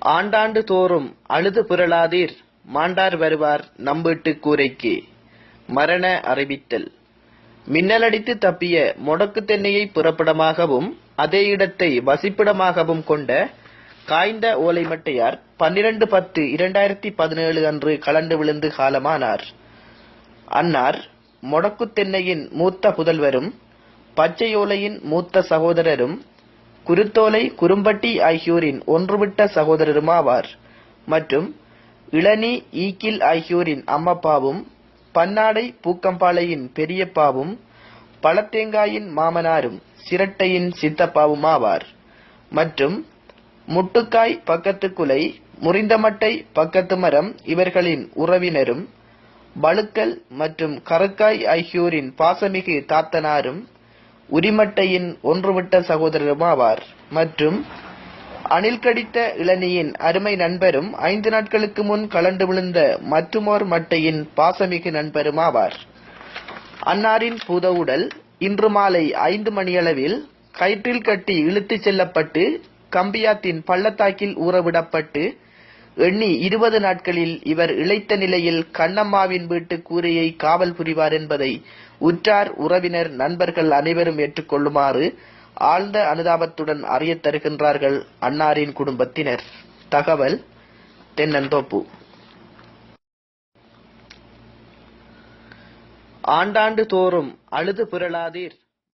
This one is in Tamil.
ஆண்டாண்டு தோறும் அழுது புரளாதீர், மாண்டார் வருவார் நம்பீட்டுக் கூரைக்கு. மரண அறிவித்தல். மின்னலடித்து தப்பிய மொடக்கு தென்னையை புறப்படமாகவும் அதே இடத்தை வசிப்பிடமாகவும் கொண்ட காய்ந்த ஓலைமட்டையார் 12/10/2017 அன்று கலண்டு விழுந்து காலமானார். அன்னார் மொடக்குத் தென்னையின் மூத்த புதல்வரும் பச்சையோலையின் மூத்த சகோதரரும் குருத்தோலை குறும்பட்டி ஆகியோரின் ஒன்றுவிட்ட சகோதரருமாவார். மற்றும் இளநீ ஈக்கில் ஆகியோரின் அம்மப்பாவும் பன்னாடை பூக்கம்பாளையின் பெரியப்பாவும் பழத்தேங்காயின் மாமனாரும் சிரட்டையின் சித்தப்பாவுமாவார். மற்றும் முட்டுக்காய் பக்கத்து குலை முறிந்தமட்டை பக்கத்து மரம் இவர்களின் உறவினரும் பழுக்கல் மற்றும் கருக்காய் ஆகியோரின் பாசமிகு தாத்தனாரும் உரிமட்டையின் ஒன்றுவிட்ட சகோதரருமாவார். மற்றும் அணில் கடித்த இளநியின் அருமை நண்பரும் 5 நாட்களுக்கு முன் கலண்டு விழுந்த மற்றுமோர் மட்டையின் பாசமிகு நண்பருமாவார். அன்னாரின் பூதவுடல் இன்று மாலை 5 மணியளவில் கயிற்றில் கட்டி இழுத்துச் செல்லப்பட்டு கம்பியாத்தின் பள்ளத்தாக்கில் ஊறவிடப்பட்டு எண்ணி 20 நாட்களில் இவர் இளைத்த நிலையில் கண்ணம்மாவின் வீட்டு கூரையை காவல் புரிவார் என்பதை உற்றார் உறவினர் நண்பர்கள் அனைவரும் ஏற்றுக்கொள்ளுமாறு ஆழ்ந்த அனுதாபத்துடன் அறியத் தருகின்றார்கள் அன்னாரின் குடும்பத்தினர். தகவல் தென்னந்தோப்பு. ஆண்டாண்டு தோறும் அழுது புரளாதீர்,